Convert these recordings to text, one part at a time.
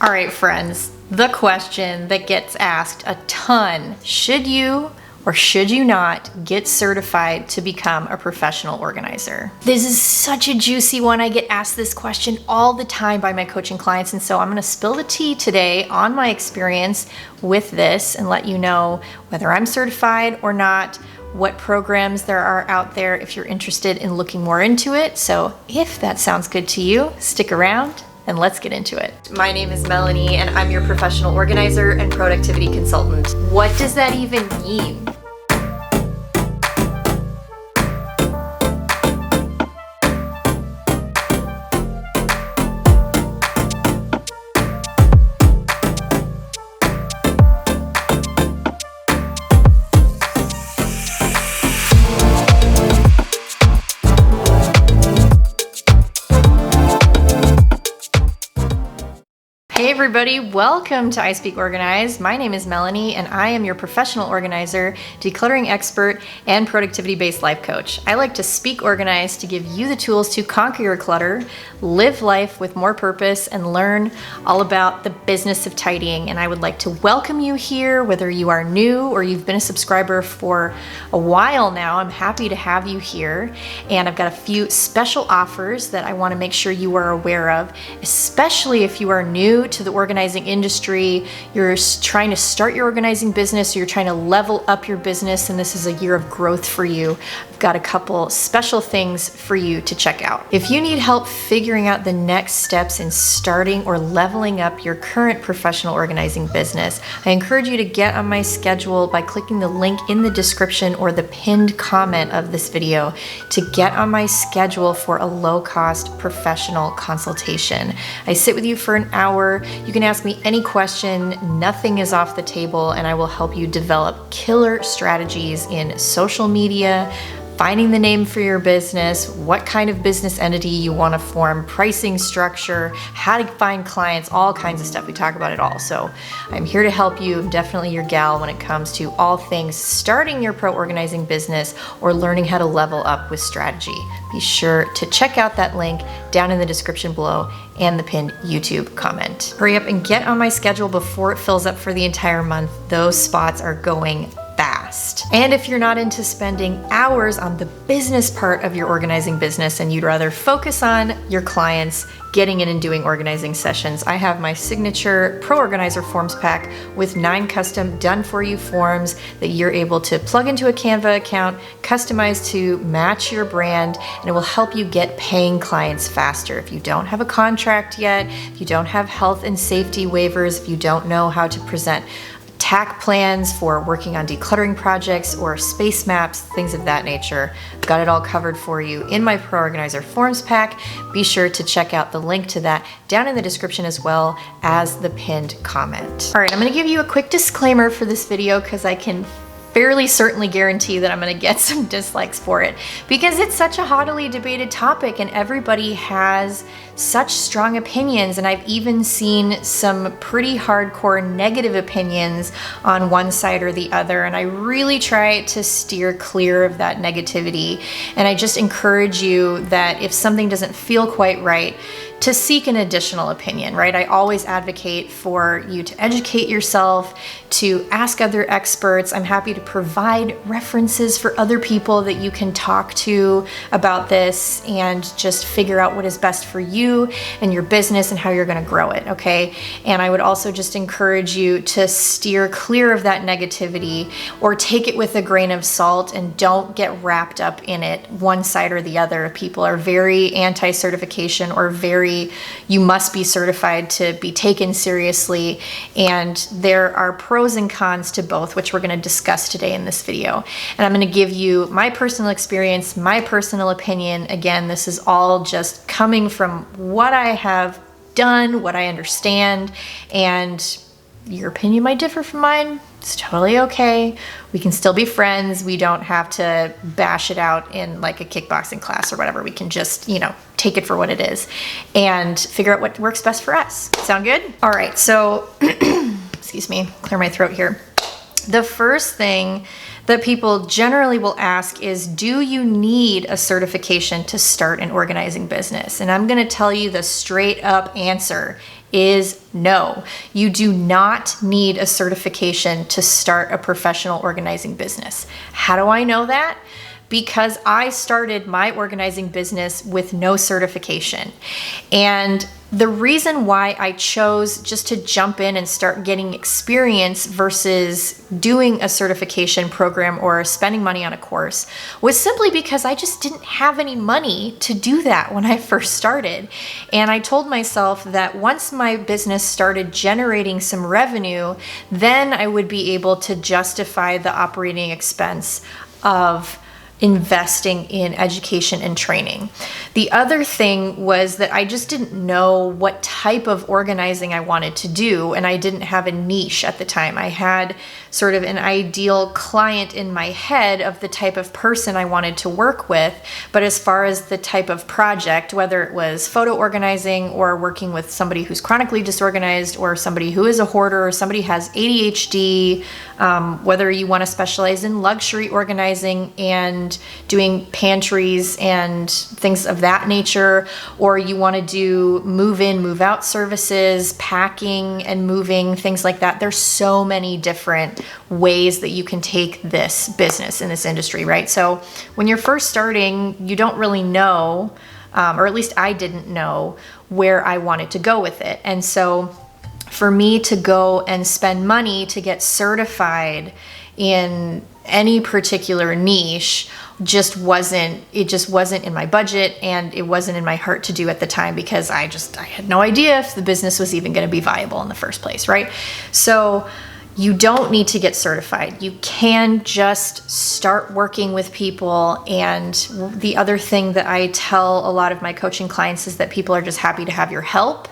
All right, friends, the question that gets asked a ton, should you or should you not get certified to become a professional organizer? This is such a juicy one. I get asked this question all the time by my coaching clients, and so I'm gonna spill the tea today on my experience with this and let you know whether I'm certified or not, what programs there are out there if you're interested in looking more into it. So if that sounds good to you, stick around and let's get into it. My name is Melanie and I'm your professional organizer and productivity consultant. What does that even mean? Hey everybody, welcome to I Speak Organized. My name is Melanie and I am your professional organizer, decluttering expert, and productivity-based life coach. I like to speak organized to give you the tools to conquer your clutter, live life with more purpose, and learn all about the business of tidying. And I would like to welcome you here, whether you are new or you've been a subscriber for a while now. I'm happy to have you here. And I've got a few special offers that I want to make sure you are aware of, especially if you are new to the organizing industry, you're trying to start your organizing business, or you're trying to level up your business, and this is a year of growth for you. I've got a couple special things for you to check out. If you need help figuring out the next steps in starting or leveling up your current professional organizing business, I encourage you to get on my schedule by clicking the link in the description or the pinned comment of this video to get on my schedule for a low-cost professional consultation. I sit with you for an hour. You can ask me any question, nothing is off the table, and I will help you develop killer strategies in social media, finding the name for your business, what kind of business entity you want to form, pricing structure, how to find clients, all kinds of stuff. We talk about it all. So I'm here to help you. I'm definitely your gal when it comes to all things starting your pro organizing business or learning how to level up with strategy. Be sure to check out that link down in the description below and the pinned YouTube comment. Hurry up and get on my schedule before it fills up for the entire month. Those spots are going fast. And if you're not into spending hours on the business part of your organizing business and you'd rather focus on your clients getting in and doing organizing sessions, I have my signature Pro Organizer Forms pack with 9 custom done-for-you forms that you're able to plug into a Canva account, customize to match your brand, and it will help you get paying clients faster. If you don't have a contract yet, if you don't have health and safety waivers, if you don't know how to present TAC plans for working on decluttering projects or space maps, things of that nature, I've got it all covered for you in my Pro Organizer Forms pack. Be sure to check out the link to that down in the description as well as the pinned comment. All right, I'm gonna give you a quick disclaimer for this video because I can fairly certainly guarantee that I'm gonna get some dislikes for it because it's such a hotly debated topic and everybody has such strong opinions, and I've even seen some pretty hardcore negative opinions on one side or the other, and I really try to steer clear of that negativity. And I just encourage you that if something doesn't feel quite right, to seek an additional opinion, right? I always advocate for you to educate yourself, to ask other experts. I'm happy to provide references for other people that you can talk to about this and just figure out what is best for you and your business and how you're gonna grow it, okay? And I would also just encourage you to steer clear of that negativity or take it with a grain of salt and don't get wrapped up in it one side or the other. People are very anti-certification or very you must be certified to be taken seriously, and there are pros and cons to both, which we're going to discuss today in this video. And I'm going to give you my personal experience, my personal opinion. Again, this is all just coming from what I have done, what I understand, and your opinion might differ from mine. It's totally okay. We can still be friends. We don't have to bash it out in like a kickboxing class or whatever. We can just, take it for what it is and figure out what works best for us. Sound good? All right, so, excuse me, clear my throat here. The first thing that people generally will ask is, do you need a certification to start an organizing business? And I'm gonna tell you the straight up answer. is no. You do not need a certification to start a professional organizing business. How do I know that? Because I started my organizing business with no certification. And the reason why I chose just to jump in and start getting experience versus doing a certification program or spending money on a course was simply because I just didn't have any money to do that when I first started. And I told myself that once my business started generating some revenue, then I would be able to justify the operating expense of investing in education and training. The other thing was that I just didn't know what type of organizing I wanted to do, and I didn't have a niche at the time. I had sort of an ideal client in my head of the type of person I wanted to work with, but as far as the type of project, whether it was photo organizing or working with somebody who's chronically disorganized or somebody who is a hoarder or somebody has ADHD, whether you want to specialize in luxury organizing and doing pantries and things of that nature, or you want to do move in, move out services, packing and moving, things like that. There's so many different ways that you can take this business in this industry, right? So when you're first starting, you don't really know, or at least I didn't know where I wanted to go with it. And so for me to go and spend money to get certified in any particular niche just wasn't in my budget, and it wasn't in my heart to do at the time because I had no idea if the business was even going to be viable in the first place, right? So you don't need to get certified. You can just start working with people. And the other thing that I tell a lot of my coaching clients is that people are just happy to have your help.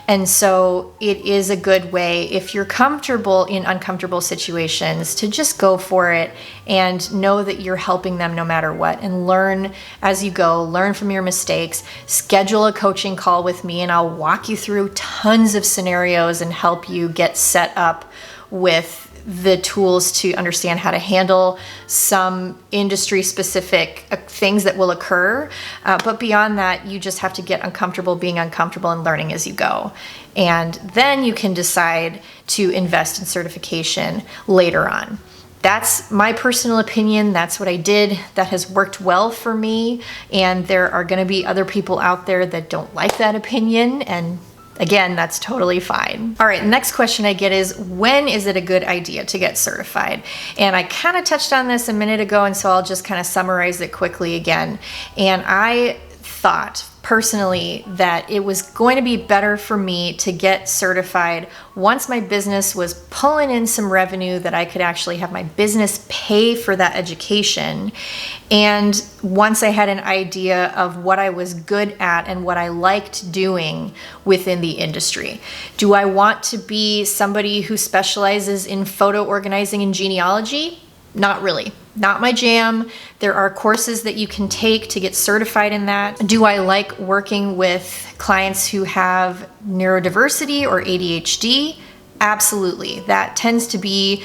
And so it is a good way, if you're comfortable in uncomfortable situations, to just go for it and know that you're helping them no matter what, and learn as you go, learn from your mistakes, schedule a coaching call with me, and I'll walk you through tons of scenarios and help you get set up with the tools to understand how to handle some industry specific things that will occur. But beyond that, you just have to get uncomfortable being uncomfortable and learning as you go. And then you can decide to invest in certification later on. That's my personal opinion. That's what I did. That has worked well for me. And there are going to be other people out there that don't like that opinion, and again, that's totally fine. All right, next question I get is, when is it a good idea to get certified? And I kind of touched on this a minute ago, and so I'll just kind of summarize it quickly again. And I thought personally that it was going to be better for me to get certified once my business was pulling in some revenue that I could actually have my business pay for that education. And once I had an idea of what I was good at and what I liked doing within the industry. Do I want to be somebody who specializes in photo organizing and genealogy? Not really. Not my jam. There are courses that you can take to get certified in that. Do I like working with clients who have neurodiversity or ADHD? Absolutely. That tends to be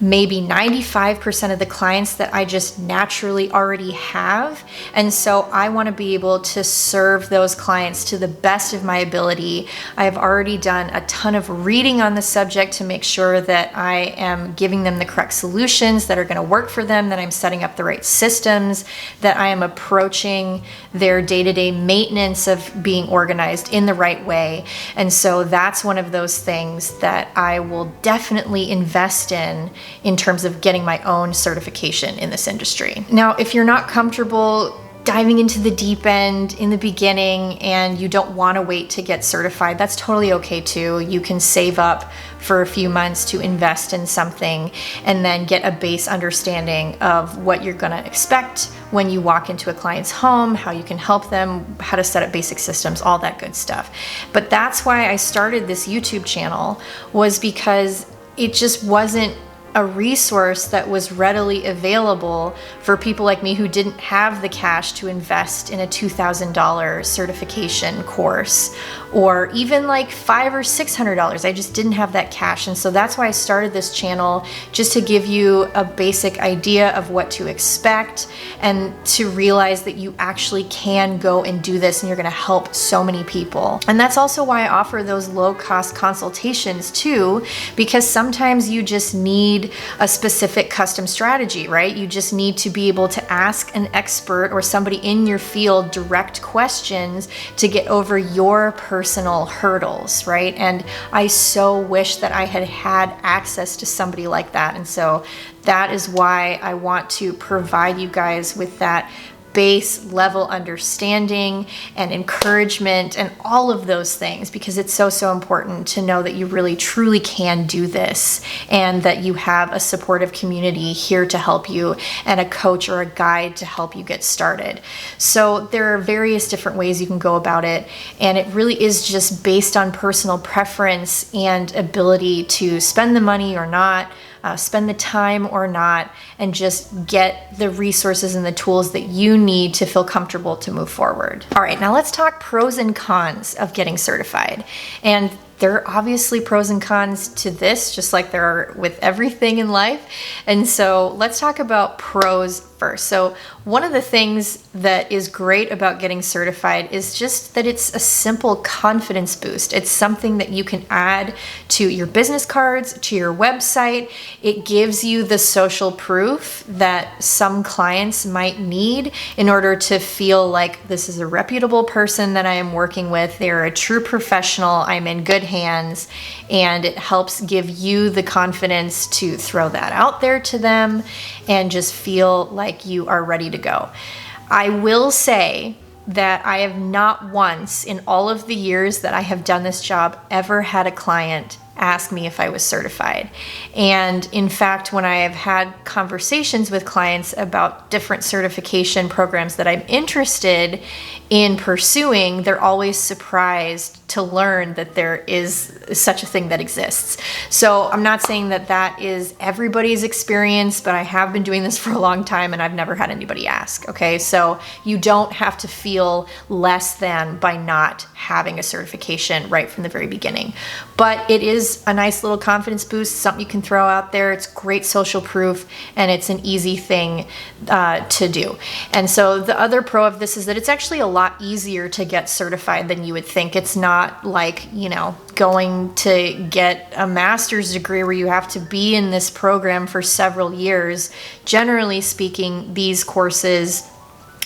maybe 95% of the clients that I just naturally already have. And so I want to be able to serve those clients to the best of my ability. I have already done a ton of reading on the subject to make sure that I am giving them the correct solutions that are going to work for them, that I'm setting up the right systems, that I am approaching their day-to-day maintenance of being organized in the right way. And so that's one of those things that I will definitely invest in terms of getting my own certification in this industry. Now, if you're not comfortable diving into the deep end in the beginning and you don't want to wait to get certified, that's totally okay too. You can save up for a few months to invest in something and then get a base understanding of what you're going to expect when you walk into a client's home, how you can help them, how to set up basic systems, all that good stuff. But that's why I started this YouTube channel, was because it just wasn't a resource that was readily available for people like me who didn't have the cash to invest in a $2,000 certification course, or even like $500 or $600. I just didn't have that cash. And so that's why I started this channel, just to give you a basic idea of what to expect and to realize that you actually can go and do this and you're gonna help so many people. And that's also why I offer those low-cost consultations too, because sometimes you just need a specific custom strategy, right? You just need to be able to ask an expert or somebody in your field direct questions to get over your personal hurdles, right? And I so wish that I had had access to somebody like that. And so that is why I want to provide you guys with that base level understanding and encouragement and all of those things, because it's so important to know that you really truly can do this and that you have a supportive community here to help you and a coach or a guide to help you get started. So there are various different ways you can go about it, and it really is just based on personal preference and ability to spend the money or not, spend the time or not, and just get the resources and the tools that you need to feel comfortable to move forward. All right, now let's talk pros and cons of getting certified. And there are obviously pros and cons to this, just like there are with everything in life. And so let's talk about pros first. So one of the things that is great about getting certified is just that it's a simple confidence boost. It's something that you can add to your business cards, to your website. It gives you the social proof that some clients might need in order to feel like this is a reputable person that I am working with. They're a true professional. I'm in good hands, and it helps give you the confidence to throw that out there to them and just feel like you are ready to go. I will say that I have not once in all of the years that I have done this job ever had a client ask me if I was certified. And in fact, when I have had conversations with clients about different certification programs that I'm interested in pursuing, they're always surprised to learn that there is such a thing that exists. So I'm not saying that that is everybody's experience, but I have been doing this for a long time and I've never had anybody ask, okay? So you don't have to feel less than by not having a certification right from the very beginning. But it is a nice little confidence boost, something you can throw out there. It's great social proof, and it's an easy thing to do. And so the other pro of this is that it's actually a lot easier to get certified than you would think. It's not like, you know, going to get a master's degree where you have to be in this program for several years. Generally speaking, these courses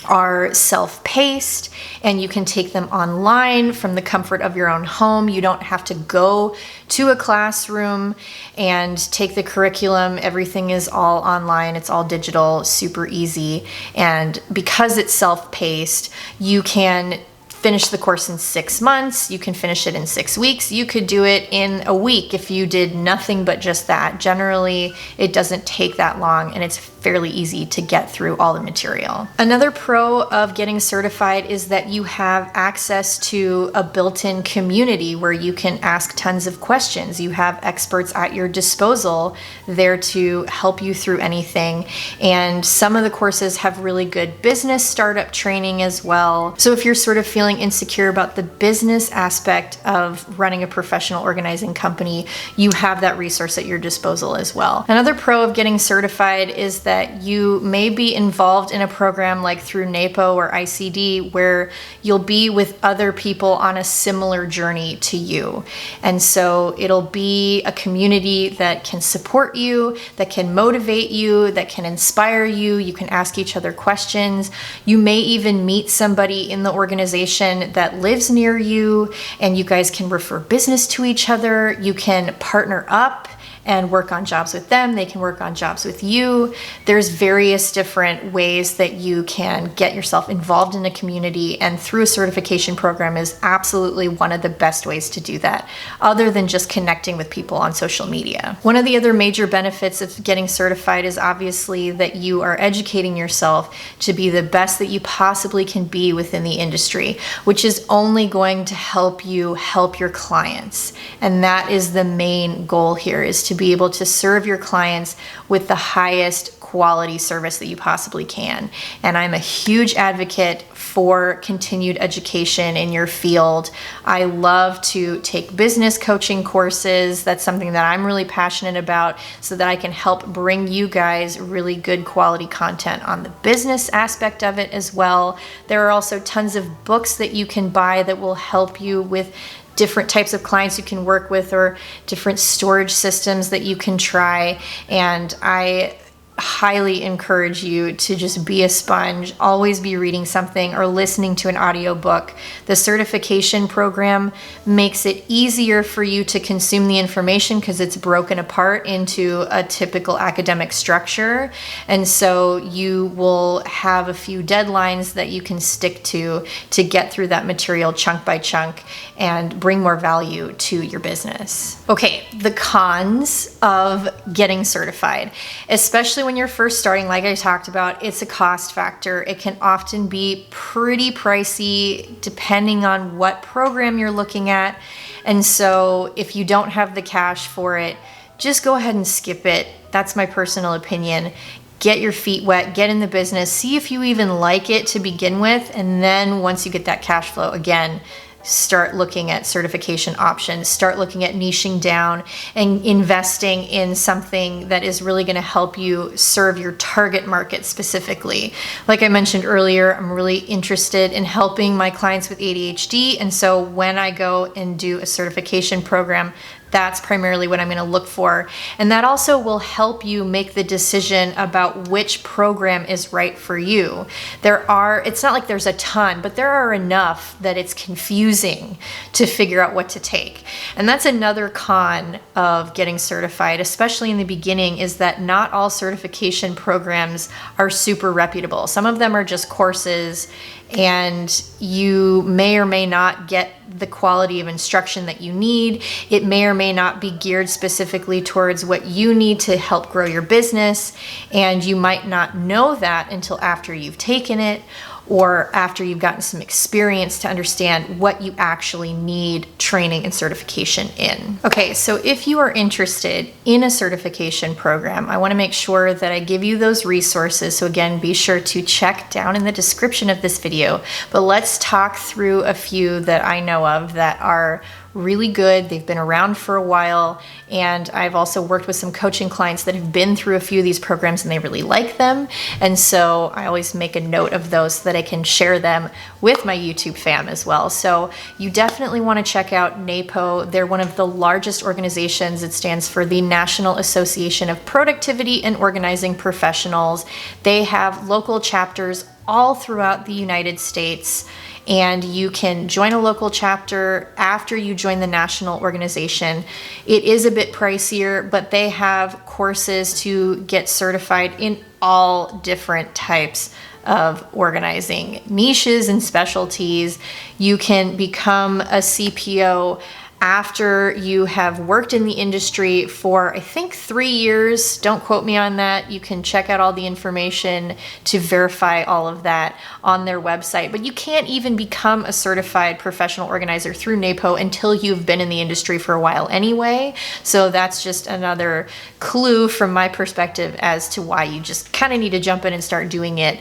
are self-paced and you can take them online from the comfort of your own home. You don't have to go to a classroom and take the curriculum. Everything is all online. It's all digital, super easy. And because it's self-paced, you can finish the course in 6 months. You can finish it in 6 weeks. You could do it in a week if you did nothing but just that. Generally, it doesn't take that long, and it's fairly easy to get through all the material. Another pro of getting certified is that you have access to a built-in community where you can ask tons of questions. You have experts at your disposal there to help you through anything. And some of the courses have really good business startup training as well. So if you're sort of feeling insecure about the business aspect of running a professional organizing company, you have that resource at your disposal as well. Another pro of getting certified is that you may be involved in a program like through NAPO or ICD where you'll be with other people on a similar journey to you. And so it'll be a community that can support you, that can motivate you, that can inspire you. You can ask each other questions. You may even meet somebody in the organization that lives near you, and you guys can refer business to each other. You can partner up and work on jobs with them. They can work on jobs with you. There's various different ways that you can get yourself involved in a community, and through a certification program is absolutely one of the best ways to do that, other than just connecting with people on social media. One of the other major benefits of getting certified is obviously that you are educating yourself to be the best that you possibly can be within the industry, which is only going to help you help your clients. And that is the main goal here, is to be able to serve your clients with the highest quality service that you possibly can. And I'm a huge advocate for continued education in your field. I love to take business coaching courses. That's something that I'm really passionate about, so that I can help bring you guys really good quality content on the business aspect of it as well. There are also tons of books that you can buy that will help you with different types of clients you can work with, or different storage systems that you can try. And I highly encourage you to just be a sponge, always be reading something or listening to an audiobook. The certification program makes it easier for you to consume the information because it's broken apart into a typical academic structure. And so you will have a few deadlines that you can stick to get through that material chunk by chunk and bring more value to your business. Okay, the cons of getting certified, especially when you're first starting. Like I talked about, it's a cost factor. It can often be pretty pricey depending on what program you're looking at. And so if you don't have the cash for it, just go ahead and skip it. That's my personal opinion. Get your feet wet, get in the business, see if you even like it to begin with. And then once you get that cash flow, again, start looking at certification options, start looking at niching down and investing in something that is really going to help you serve your target market specifically. Like I mentioned earlier, I'm really interested in helping my clients with ADHD. And so when I go and do a certification program, that's primarily what I'm going to look for. And that also will help you make the decision about which program is right for you. It's not like there's a ton, but there are enough that it's confusing to figure out what to take. And that's another con of getting certified, especially in the beginning, is that not all certification programs are super reputable. Some of them are just courses, and you may or may not get the quality of instruction that you need. It may or may not be geared specifically towards what you need to help grow your business, and you might not know that until after you've taken it, or after you've gotten some experience to understand what you actually need training and certification in. Okay, so if you are interested in a certification program, I want to make sure that I give you those resources. So again, be sure to check down in the description of this video. But let's talk through a few that I know of that are really good. They've been around for a while, and I've also worked with some coaching clients that have been through a few of these programs and they really like them. And so I always make a note of those so that I can share them with my YouTube fam as well. So you definitely want to check out NAPO. They're one of the largest organizations. It stands for the National Association of Productivity and Organizing Professionals. They have local chapters all throughout the United States. And you can join a local chapter after you join the national organization. It is a bit pricier, but they have courses to get certified in all different types of organizing niches and specialties. You can become a CPO after you have worked in the industry for, I think, 3 years. Don't quote me on that. You can check out all the information to verify all of that on their website. But you can't even become a certified professional organizer through NAPO until you've been in the industry for a while anyway. So that's just another clue from my perspective as to why you just kind of need to jump in and start doing it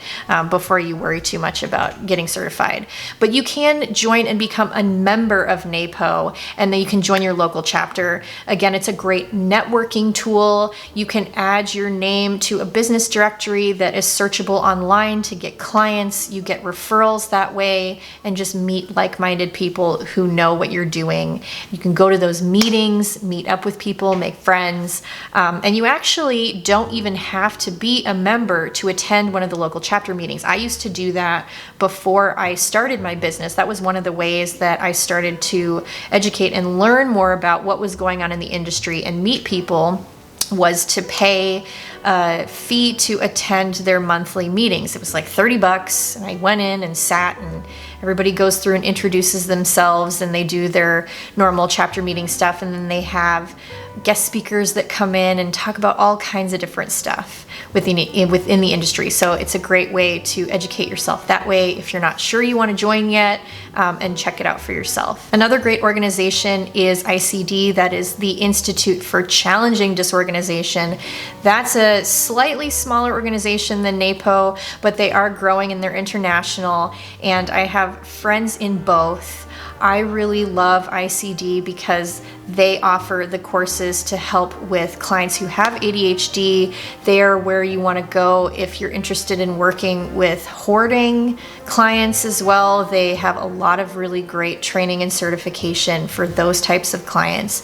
before you worry too much about getting certified. But you can join and become a member of NAPO, and then you can join your local chapter. Again, it's a great networking tool. You can add your name to a business directory that is searchable online to get clients. You get referrals that way, and just meet like-minded people who know what you're doing. You can go to those meetings, meet up with people, make friends, and you actually don't even have to be a member to attend one of the local chapter meetings. I used to do that before I started my business. That was one of the ways that I started to educate and learn more about what was going on in the industry and meet people, was to pay a fee to attend their monthly meetings. It was like $30, and I went in and sat, and I Everybody goes through and introduces themselves, and they do their normal chapter meeting stuff, and then they have guest speakers that come in and talk about all kinds of different stuff within the industry. So it's a great way to educate yourself that way if you're not sure you want to join yet, and check it out for yourself. Another great organization is ICD, that is the Institute for Challenging Disorganization. That's a slightly smaller organization than NAPO, but they are growing and they're international, and I have friends in both. I really love ICD because they offer the courses to help with clients who have ADHD. They are where you want to go if you're interested in working with hoarding clients as well. They have a lot of really great training and certification for those types of clients.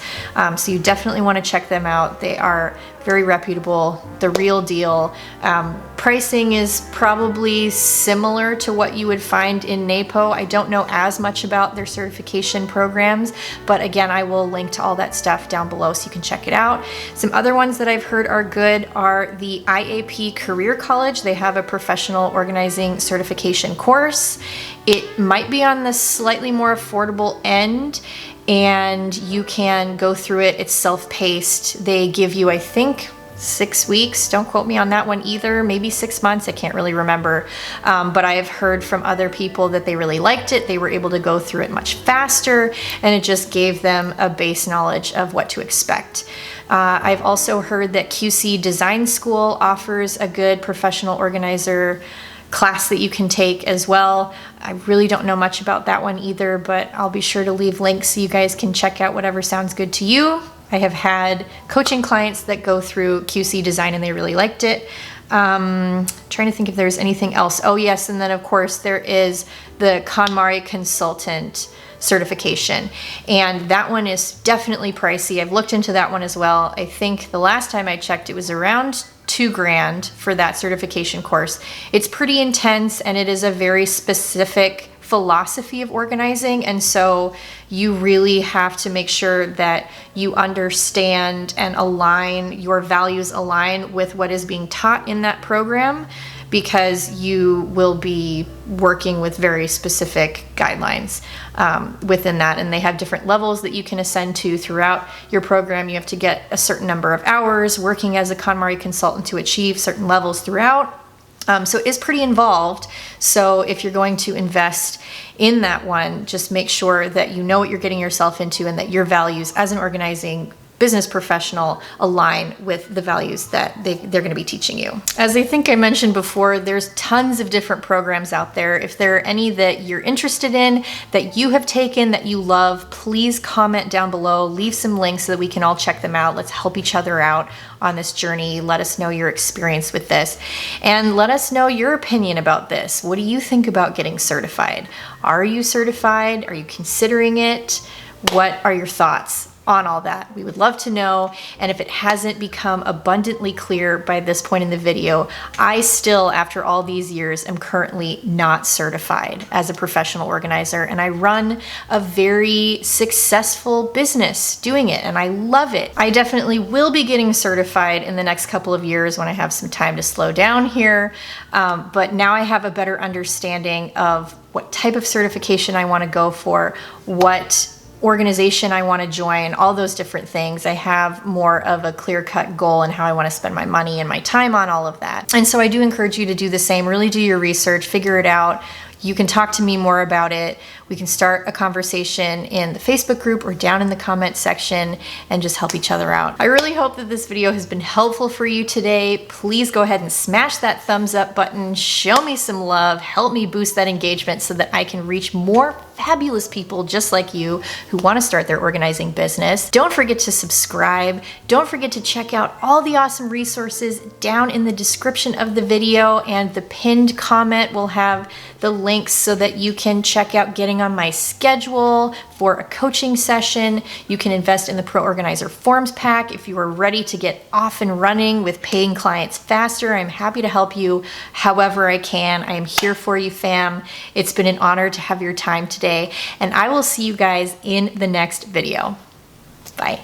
So you definitely want to check them out. They are very reputable, the real deal. Pricing is probably similar to what you would find in NAPO. I don't know as much about their certification programs, but again, I will link to all that stuff down below so you can check it out. Some other ones that I've heard are good are the IAP Career College. They have a professional organizing certification course. It might be on the slightly more affordable end, and you can go through it. It's self-paced. They give you, I think, 6 weeks. Don't quote me on that one either. Maybe 6 months. I can't really remember. But I have heard from other people that they really liked it. They were able to go through it much faster, and it just gave them a base knowledge of what to expect. I've also heard that QC Design School offers a good professional organizer class that you can take as well. I really don't know much about that one either, but I'll be sure to leave links so you guys can check out whatever sounds good to you. I have had coaching clients that go through QC Design and they really liked it. Trying to think if there's anything else. Oh yes, and then of course there is the Konmari Consultant certification, and that one is definitely pricey. I've looked into that one as well. I think the last time I checked it was around $2,000 for that certification course. It's pretty intense, and it is a very specific philosophy of organizing, and so you really have to make sure that you understand and align, your values align with what is being taught in that program, because you will be working with very specific guidelines within that, and they have different levels that you can ascend to throughout your program. You have to get a certain number of hours working as a KonMari consultant to achieve certain levels throughout. So it is pretty involved. So if you're going to invest in that one, just make sure that you know what you're getting yourself into and that your values as an organizing business professional align with the values that they're going to be teaching you. As I think I mentioned before, there's tons of different programs out there. If there are any that you're interested in, that you have taken, that you love, please comment down below, leave some links so that we can all check them out. Let's help each other out on this journey. Let us know your experience with this, and let us know your opinion about this. What do you think about getting certified? Are you certified? Are you considering it? What are your thoughts on all that? We would love to know. And if it hasn't become abundantly clear by this point in the video, I still, after all these years, am currently not certified as a professional organizer, and I run a very successful business doing it, and I love it. I definitely will be getting certified in the next couple of years when I have some time to slow down here, but now I have a better understanding of what type of certification I want to go for, what organization I want to join, all those different things. I have more of a clear-cut goal and how I want to spend my money and my time on all of that. And so I do encourage you to do the same. Really do your research, figure it out. You can talk to me more about it. We can start a conversation in the Facebook group or down in the comment section and just help each other out. I really hope that this video has been helpful for you today. Please go ahead and smash that thumbs up button. Show me some love. Help me boost that engagement so that I can reach more fabulous people just like you who want to start their organizing business. Don't forget to subscribe. Don't forget to check out all the awesome resources down in the description of the video, and the pinned comment will have the links so that you can check out getting on my schedule for a coaching session. You can invest in the Pro Organizer Forms Pack if you are ready to get off and running with paying clients faster. I'm happy to help you however I can. I am here for you, fam. It's been an honor to have your time today, and I will see you guys in the next video. Bye.